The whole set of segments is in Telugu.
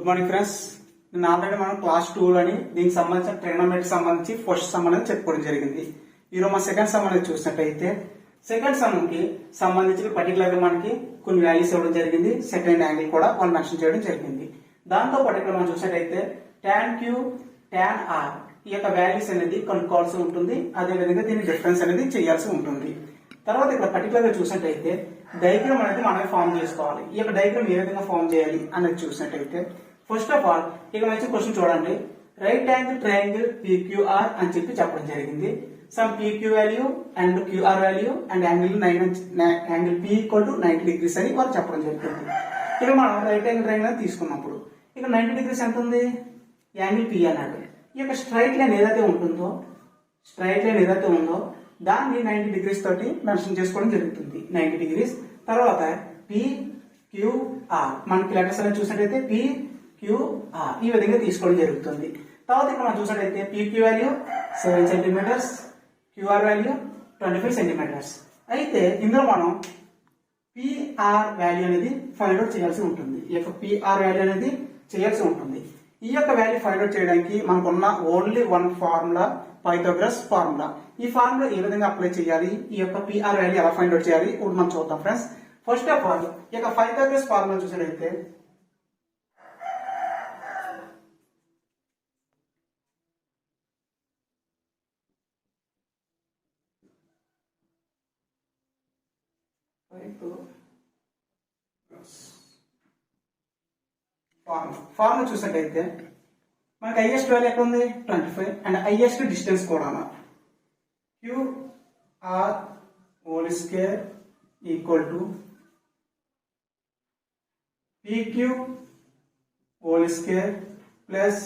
Morning friends. నేను ఆల్రెడీ మనం క్లాస్ 2 అని దీనికి సంబంధించిన ట్రిగ్నోమెట్రీ సంబంధించి ఫస్ట్ సమ్ అనేది చెప్పుకోవడం జరిగింది. ఈరోజు మన సెకండ్ సమ్ అనేది చూసినట్టయితే సెకండ్ సమ్ కి సంబంధించి పర్టికులర్ గా మనకి కొన్ని వాల్యూస్ ఇవ్వడం జరిగింది. సెకండ్ యాంగిల్ కూడా వాళ్ళు మెన్షన్ చేయడం జరిగింది. దాంతో పాటు ఇక్కడ మనం చూసినట్టయితే tan Q tan R ఈ యొక్క వాల్యూస్ అనేది కనుక్కోవాల్సి ఉంటుంది. అదే విధంగా దీని డిఫరెన్స్ అనేది చేయాల్సి ఉంటుంది. తర్వాత ఇక్కడ పర్టికులర్ గా చూసినట్టయితే డయాగ్రామ్ అనేది మనమే ఫామ్ చేసుకోవాలి. ఈ యొక్క డయాగ్రామ్ ఏ విధంగా ఫామ్ చేయాలి అనేది చూసినట్టయితే ఫస్ట్ ఆఫ్ ఆల్ ఇక మంచి క్వశ్చన్ చూడండి. రైట్ యాంగిల్ ట్రయాంగిల్ PQR అని చెప్పడం జరిగింది. Some PQ value and QR value and angle angle P equal to 90 degrees అని వాళ్ళు చెప్పడం జరిగింది. ఇక్కడ మనం రైట్ యాంగిల్ ట్రయాంగిల్ తీసుకున్నప్పుడు ఇక్కడ 90 డిగ్రీస్ ఎంత ఉంది? యాంగిల్ P అన్నాడు. ఈ యొక్క స్ట్రైట్ లైన్ ఏదైతే ఉంటుందో దాన్ని 90 డిగ్రీస్ తోటి మెన్షన్ చేసుకోవడం జరుగుతుంది. 90 డిగ్రీస్ తర్వాత PQR మనకి లెటర్స్ అనేది చూసినట్టయితే PQR ఈ విధంగా తీసుకోవడం జరుగుతుంది. తర్వాత ఇక్కడ మనం చూసినట్టయితే PQ value 7 centimetres, QR value 25 centimetres. అయితే ఇందులో మనం PR వాల్యూ అనేది ఫైండ్ అవుట్ చేయాల్సి ఉంటుంది. ఈ యొక్క PR వాల్యూ అనేది చేయాల్సి ఉంటుంది. ఈ యొక్క వాల్యూ ఫైండ్ అవుట్ చేయడానికి మనకున్న only one formula Pythagoras formula. ఈ ఫార్ములా ఏ విధంగా అప్లై చేయాలి, ఈ యొక్క PR వాల్యూ ఎలా ఫైండ్ అవుట్ చేయాలి ఇప్పుడు మనం చూద్దాం ఫ్రెండ్స్. ఫస్ట్ ఆఫ్ ఆల్ ఈ యొక్క పైథాగరస్ ఫార్ములా చూసినట్లయితే ఫార్ములా చూసినట్టయితే మనకి హైయెస్ట్ వాల్యూ ఎక్కడ ఉంది? 25 అండ్ హైయెస్ట్ డిస్టెన్స్ కూడా QR whole square equal to PQ whole square plus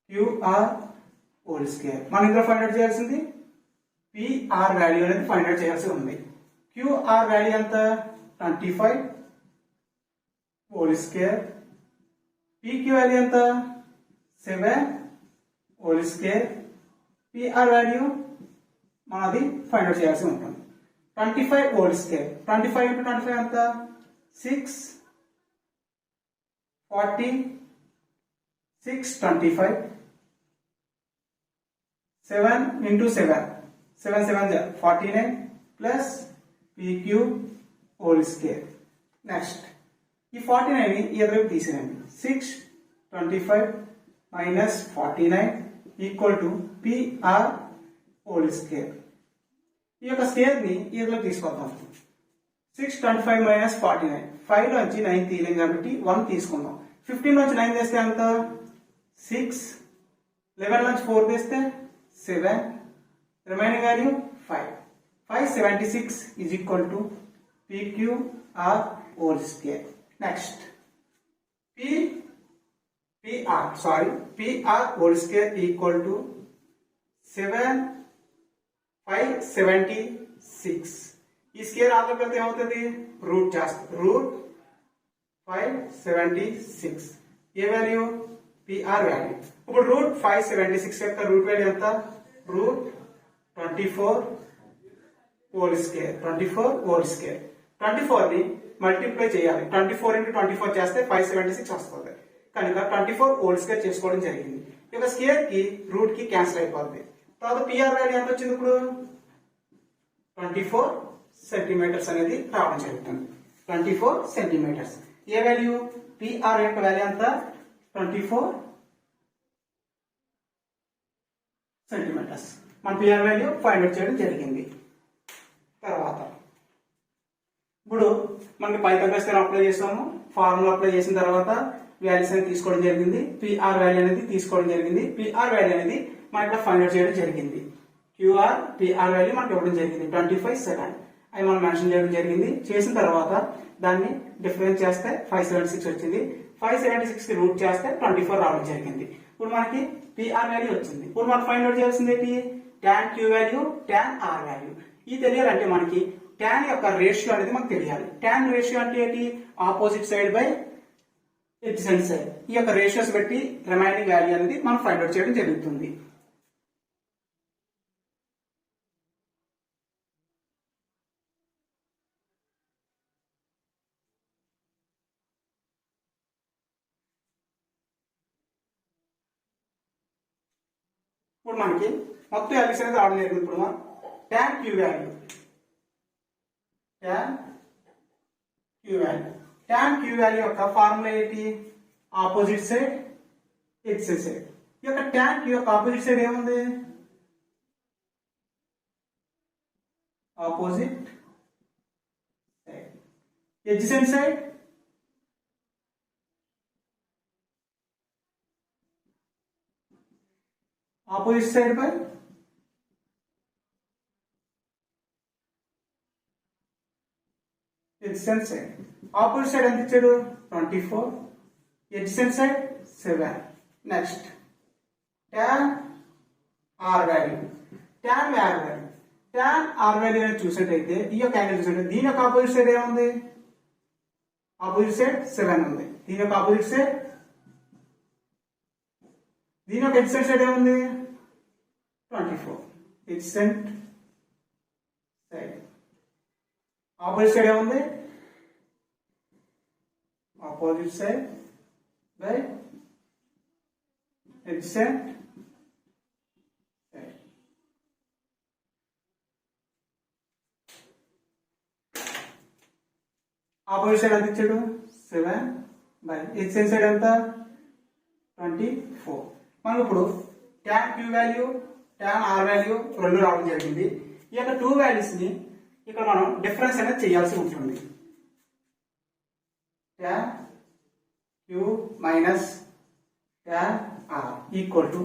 QR whole square. మనం ఇందులో ఫైండ్ అవుట్ చేయాల్సింది PR వాల్యూ అనేది ఫైండ్ అవుట్ చేయాల్సి ఉంది. QR వాల్యూ ఎంత? 25 హోల్ స్క్వేర్. PQ వాల్యూ ఎంత? 7 హోల్ స్క్వేర్. PR వాల్యూ మనది ఫైండ్ అవుట్ చేయాల్సి ఉంటుంది. 25 హోల్ స్క్వేర్. 25 ఇంటూ 25 ఎంత? 6 40 6 25 7 into 7 7 7 49 plus PQ whole square. Next ఈ 49 ని ఈ ఎదురు తీసేయండి. 6 25 minus 49 equal to PR whole square. ఈ యొక్క స్క్వేర్ ని ఈ ఎదురు తీసుకొద్దాం. 6 25 మైనస్ 49 5 నుంచి 9 తీయలేం కాబట్టి 1 తీసుకుందాం. 15 నుంచి 9 తీస్తే ఎంత? 6 11 నుంచి 4 తీస్తే 7 remaining value 5 576 is equal to PQR whole square. Next PR whole square equal to 576. ఈ స్క్వేర్ ఆల్లోకి వెళ్తే ఏమవుతుంది? రూట్ చేస్తుంది. రూట్ 576 ఏ వాల్యూ? PR value. ఇప్పుడు రూట్ 576 యొక్క రూట్ వాల్యూ ఎంత? Root 24 whole square. 24 whole square. 24 ని మల్టిప్లై చేయాలి. 24 ఇంటూ 24 చేస్తే 576 వస్తుంది. కనుక 24 హోల్ స్క్వేర్ చేసుకోవడం జరిగింది. ఈ యొక్క స్క్వేర్ కి రూట్ కి క్యాన్సిల్ అయిపోతుంది. తర్వాత PR వాల్యూ ఎంత వచ్చింది? ఇప్పుడు 24 సెంటీమీటర్స్ అనేది రావడం జరుగుతుంది. 24 సెంటీమీటర్స్ ఏ వాల్యూ? PR యొక్క వాల్యూ ఎంత? 24 సెంటీమీటర్స్. మన PR వాల్యూ ఫైండ్ అవుట్ చేయడం జరిగింది. తర్వాత ఇప్పుడు మనకి పైథాగరస్ థియరం అప్లై చేసాము. ఫార్ములా అప్లై చేసిన తర్వాత వాల్యూస్ అనేది తీసుకోవడం జరిగింది. PR వాల్యూ అనేది తీసుకోవడం జరిగింది. PR వాల్యూ అనేది మనం ఇక్కడ ఫైండ్ అవుట్ చేయడం జరిగింది. PR వాల్యూ మనకి ఇవ్వడం జరిగింది 25 సెకండ్ అవి మనం మెన్షన్ చేయడం జరిగింది. చేసిన తర్వాత దాన్ని డిఫరెన్స్ చేస్తే 576 వచ్చింది. 576 కి రూట్ చేస్తే 24 రావడం జరిగింది. ఇప్పుడు మనకి PR వాల్యూ వచ్చింది. ఇప్పుడు మనం ఫైండ్ అవుట్ చేయాల్సింది ఏంటి? tan Q value tan R value. ఇది తెలియాలంటే మనకి tan యొక్క రేషియో అనేది మనకు తెలియాలి. tan రేషియో అంటే ఏంటి? Opposite side by adjacent side. ఈ యొక్క రేషియోస్ బట్టి రిమైనింగ్ వాల్యూ అనేది మనం ఫైండ్ అవుట్ చేయడం జరుగుతుంది. ఇప్పుడు మనకి మొత్తం వాల్యూస్ అనేది రావడం జరిగింది. ఇప్పుడు tan q value tan q value యొక్క ఫార్ములా ఏంటి? Opposite side adjacent side. ఈ యొక్క tan q యొక్క ఆపోజిట్ సైడ్ ఏముంది? Opposite side. Adjacent side opposite side by adjacent side. Opposite side ఎంత ఇచ్చాడు? 24. Adjacent side 7. Next tan r value. tan r value. tan r value అని చూసినట్టయితే ఈ యొక్క యాంగిల్ చూసినట్టు దీని యొక్క ఆపోజిట్ సైడ్ ఏముంది? ఆపోజిట్ సైడ్ 7 ఉంది. దీని యొక్క ఆపోజిట్ సైడ్ దీని యొక్క adjacent సైడ్ ఏముంది? 24. adjacent side. Opposite side ఏముంది? Opposite side by adjacent side. Opposite side ఎంత ఇచ్చాడు? 7 by adjacent side ఎంత? 24. మనం ఇప్పుడు tan q value tan r value రెండు రావడం జరిగింది. ఈ యొక్క టూ వాల్యూస్ ని ఇక్కడ మనం డిఫరెన్స్ అనేది చేయాల్సి ఉంటుంది. tan q minus tan r equal to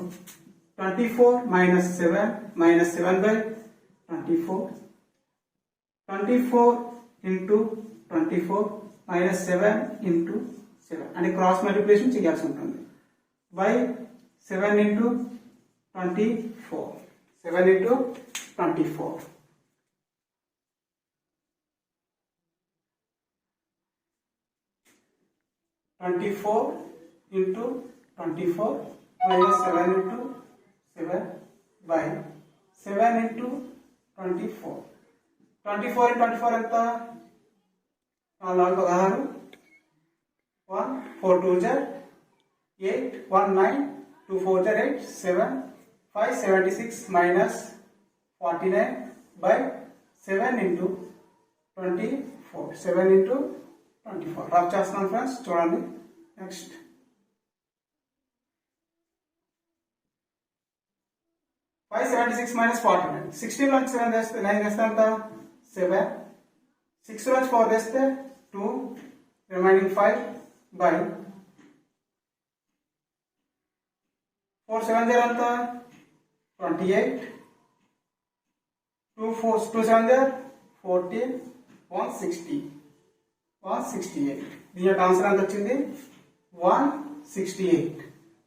24 minus 7 minus 7 by 24 24 into 24 minus 7 into 7 అంటే క్రాస్ మల్టిప్లికేషన్ చేయాల్సి ఉంటుంది. By 7 into 24. 7 into 24. Into 24 minus 7 into 7 by 7 into 24. 24 into 24 ఎంత? 4 16 1 4 2 8 1 9 2 4 8 7 5 76 minus 49 by 7 into 24. 7 into 24. Rough చేస్తున్నాను ఫ్రెండ్స్, చూడండి. Next 576 minus 49. 16 నుంచి 7 చేస్తే 9 చేస్తే ఎంత? 7. 6 నుంచి 4 చేస్తే 2. రిమైనింగ్ 5 by 4 7 ఎంత? 28. 2 7 14. 160. 168. దీని యొక్క ఆన్సర్ ఎంత వచ్చింది? 168.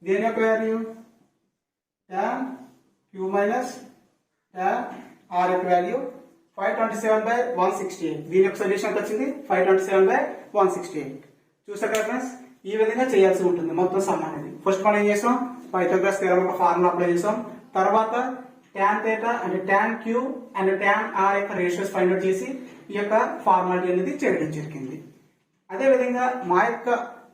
దీని యొక్క value tan q minus tan r యొక్క వాల్యూ 527 by 168. దీని యొక్క సొల్యూషన్ ఎంత వచ్చింది? 527 by 168. చూసారు కదా ఫ్రెండ్స్, ఈ విధంగా చేయాల్సి ఉంటుంది మొత్తం సమ్ అనేది. ఫస్ట్ మనం ఏం చేసాం? పైథాగరస్ థియరం యొక్క ఫార్ములా అప్లై చేసాం. తర్వాత tan θ అంటే tan q and tan r యొక్క రేషియోస్ ఫైండ్ అవుట్ చేసి ఈ యొక్క ఫార్మాలిటీ అనేది చేయడం జరిగింది. అదే విధంగా మా యొక్క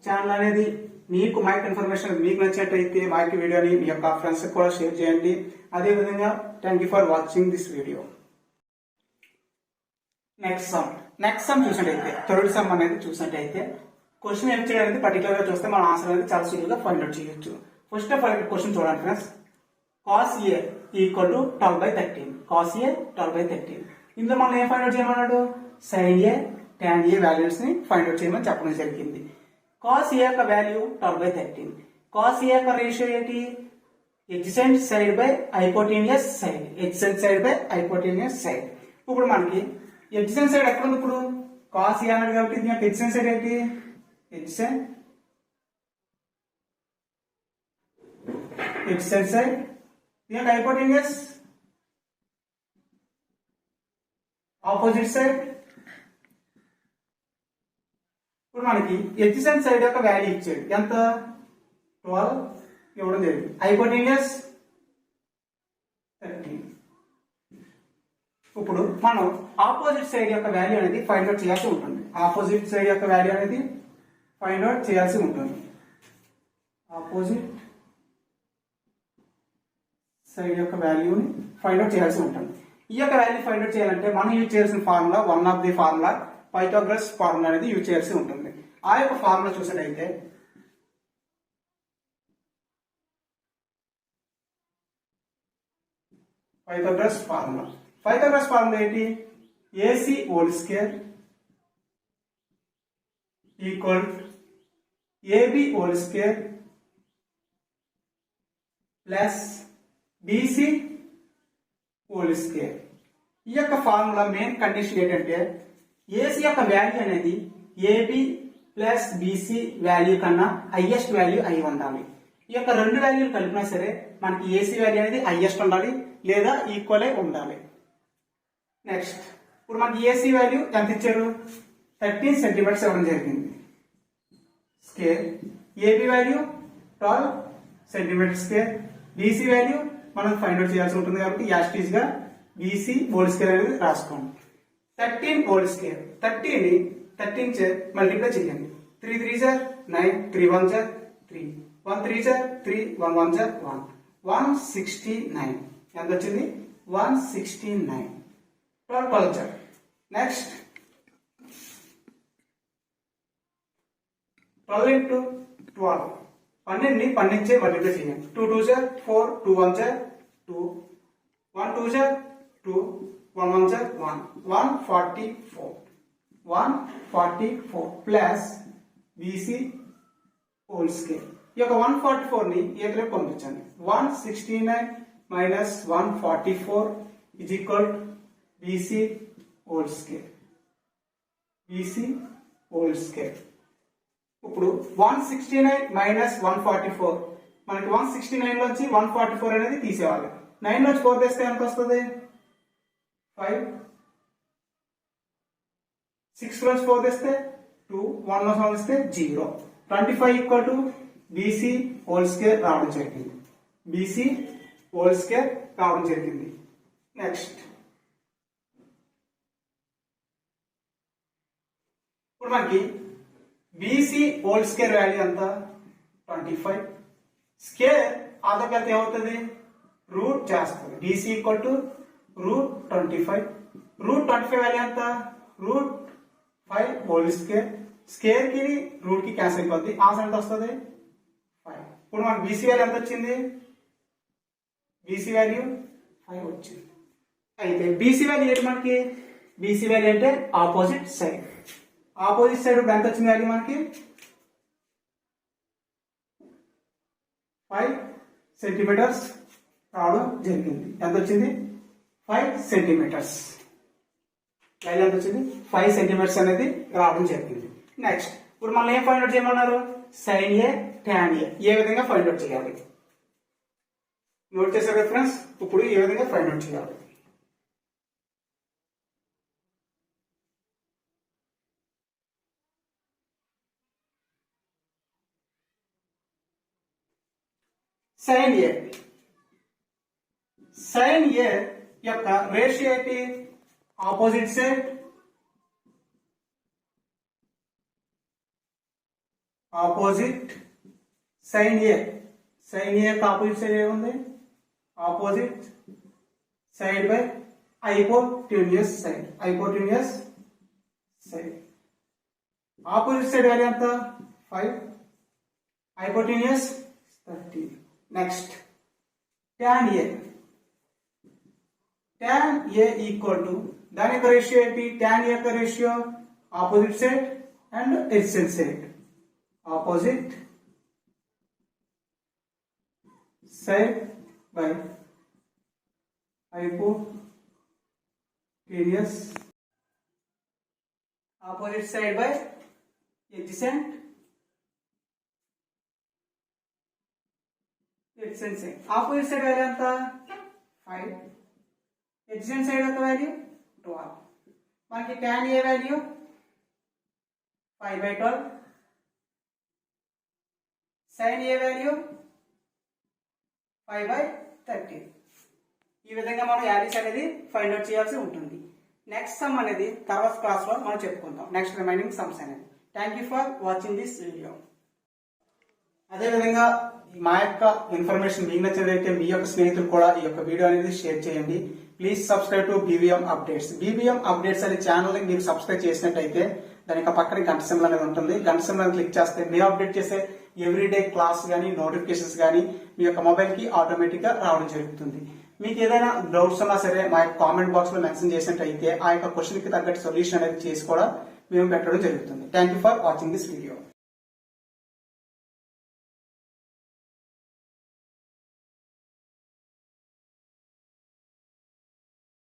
ఛానల్ అనేది మీకు మా యొక్క ఇన్ఫర్మేషన్ మీకు నచ్చినట్లయితే మా యొక్క వీడియోని మీ యొక్క ఫ్రెండ్స్ కూడా షేర్ చేయండి. అదే విధంగా thank you for watching this video. Next some చూసినట్టయితే థర్డ్ సమ్ అనేది చూసినట్టయితే క్వశ్చన్ ఏం చేయాలి పర్టికులర్ గా చూస్తే మన ఆన్సర్ అనేది చాలా సులువుగా ఫైండ్ అవుట్ చేయొచ్చు. ఫస్ట్ ఆఫ్ ఆల్ క్వశ్చన్ చూడండి friends. cos a equal to 12/13. cos a 12/13. ఇందులో మనం ఏం ఫైండ్ అవుట్ చేయమన్నాడు? sin a tan a values ని ఫైండ్ అవుట్ చేయమని చెప్పడం జరిగింది. cos a యొక్క వాల్యూ 12/13. cos a యొక్క రేషియో ఏంటి? adjacent side by hypotenuse side. adjacent side by hypotenuse side. ఇప్పుడు మనకి adjacent side ఎక్కడ ఉంది? ఇప్పుడు cos a అన్నాడు కాబట్టి దీని యొక్క adjacent side ఏంటి? adjacent side. దీని యొక్క hypotenuse opposite side. ఇప్పుడు మనకి adjacent side యొక్క వాల్యూ ఇచ్చాడు. ఎంత? 12 ఇవ్వడం జరిగింది. హైపోటెన్యూస్ 13. ఇప్పుడు మనం ఆపోజిట్ సైడ్ యొక్క వాల్యూ అనేది ఫైండ్ అవుట్ చేయాల్సి ఉంటుంది. ఆపోజిట్ సైడ్ యొక్క వాల్యూ అనేది ఫైండ్ అవుట్ చేయాల్సి ఉంటుంది. ఆపోజిట్ సైడ్ యొక్క వాల్యూని ఫైండ్ అవుట్ చేయాల్సి ఉంటుంది. ఈ యొక్క వాల్యూ ఫైండ్ అవుట్ చేయాలంటే మనం యూజ్ చేయాల్సిన formula one of the formula Pythagoras formula అనేది యూజ్ చేయాల్సి ఉంటుంది. ఆ యొక్క ఫార్ములా చూసినట్టయితే పైథాగరస్ ఫార్ములా ఏంటి? AC whole square equal AB whole square plus BC whole square. ఈ యొక్క ఫార్ములా మెయిన్ కండిషన్ ఏంటంటే AC యొక్క వాల్యూ అనేది AB ప్లస్ BC వాల్యూ కన్నా హైయెస్ట్ వాల్యూ అయి ఉండాలి. ఈ యొక్క రెండు వాల్యూలు కలిపినా సరే మనకి AC వాల్యూ అనేది హైయెస్ట్ ఉండాలి లేదా ఈక్వల్ అయి ఉండాలి. నెక్స్ట్ ఇప్పుడు మనకి AC వాల్యూ ఎంత ఇచ్చారు? 13 సెంటీమీటర్స్ ఇవ్వడం జరిగింది. Square AB value 12 centimetre square. BC value మనం ఫైండ్ అవుట్ చేయాల్సి ఉంటుంది కాబట్టి యాస్టీజ్ గా BC హోల్ స్క్వేర్ అనేది రాసుకోండి. 13 హోల్ స్క్వేర్ 13 చే మల్టిప్లై చేయండి. 3 3 జా 9, 3 1 జా 3, 1 3 జా 3, 1 1 జా 1, 169. ఎంత వచ్చింది? 169. 12 12 జా. నెక్స్ట్ 12 into 12 12 చే మల్టిప్లై చేయండి. 2 2 జా 4, 2 1 జా 2, 1 2 జా 2, 1 1 జా 1, 144 ప్లస్ BC హోల్ స్క్వేర్. ఈ యొక్క 144 ని ఏకలే పంపించండి. 169 minus 144 is equal BC whole square. ఇప్పుడు 169 మైనస్ 144 మనకి 169 లోంచి 144 అనేది తీసేవాలి. 9 లోంచి 4 తీస్తే ఎంత వస్తుంది? 5. 6 లోంచి 4 తీస్తే 2, 1 లోంచి 1 తీస్తే 0. 25 equal to BC whole square రావడం జరిగింది. నెక్స్ట్ ఇప్పుడు మనకి BC హోల్ స్క్వేర్ వాల్యూ ఎంత? 25. స్క్వేర్ ఆధార్ కలిపితే ఏమవుతుంది? రూట్ చేస్తుంది. BC equal to √25. √25 వాల్యూ ఎంత? √5 హోల్ స్క్వేర్. స్క్వేర్ కి రూట్ కి క్యాన్సిల్ అయిపోద్ది. ఆన్సర్ ఎంత వస్తుంది? 5. ఇప్పుడు మనకి BC వాల్యూ ఎంత వచ్చింది? BC వాల్యూ 5 వచ్చింది. అయితే BC వాల్యూ ఏంటి మనకి? BC వాల్యూ అంటే ఆపోజిట్ సైడ్. ఆపోజిట్ సైడ్ ఇప్పుడు ఎంత వచ్చింది వాల్యూ మనకి? 5 సెంటీమీటర్స్ రావడం జరిగింది. ఎంత వచ్చింది? 5 సెంటీమీటర్స్. వాల్యూ ఎంత వచ్చింది? 5 సెంటీమీటర్స్ అనేది రావడం జరిగింది. నెక్స్ట్ ఇప్పుడు మనం ఏం ఫైండ్ అవుట్ చేయమన్నారు? సైన్ ఏ tan ఏ ఏ విధంగా ఫైండ్ అవుట్ చేయాలి? నోట్ చేశారు కదా ఫ్రెండ్స్? ఇప్పుడు ఏ విధంగా ఫైండ్ అవుట్ చేయాలి? సైన్ ఏ యొక్క రేషియో ఏంటి? ఆపోజిట్ సైడ్ సైన్ ఏ యొక్క ఆపోజిట్ సైడ్ ఏముంది? Opposite side by hypotenuse side. Opposite side value ఎంత? 5. Hypotenuse 30. Next tan A equal to దాని యొక్క రేషియో ఏంటి? tan ఏ యొక్క ratio opposite side and adjacent side. Opposite side by hypotenuse opposite side by adjacent side. Opposite side value ఎంత? 5. ఎడ్జసెంట్ సైడ్ యొక్క వాల్యూ 12. మనకి tan ఏ వాల్యూ 5/12. sin ఏ వాల్యూ 5/13. ఈ విధంగా మనం వాల్యూస్ అనేది ఫైండ్ అవుట్ చేయాల్సి ఉంటుంది. నెక్స్ట్ సమ్ అనేది తర్వాత క్లాస్ లో మనం చెప్పుకుందాం. నెక్స్ట్ రిమైనింగ్ సమ్స్ అనేది. Thank you for watching this video. అదేవిధంగా మా యొక్క ఇన్ఫర్మేషన్ మీకు నచ్చినట్లయితే మీ యొక్క స్నేహితులు కూడా ఈ యొక్క వీడియో అనేది షేర్ చేయండి. Please subscribe to BBM updates. BBM updates అనే ఛానల్ ని మీరు సబ్స్క్రైబ్ చేసినట్టయితే దానికి పక్కన గంట సింబల్ అనేది ఉంటుంది. గంట సింబల్ క్లిక్ చేస్తే మీరు అప్డేట్ చేసే ఎవ్రీడే క్లాస్ గానీ నోటిఫికేషన్స్ గానీ మీ యొక్క మొబైల్ కి ఆటోమేటిక్ గా రావడం జరుగుతుంది. మీకు ఏదైనా డౌట్స్ ఉన్నా సరే మా యొక్క కామెంట్ బాక్స్ లో మెన్షన్ చేసినట్టయితే ఆ యొక్క క్వశ్చన్ కి తగ్గట్టు సొల్యూషన్ అనేది చేసి కూడా మేము పెట్టడం జరుగుతుంది. Thank you for watching this video.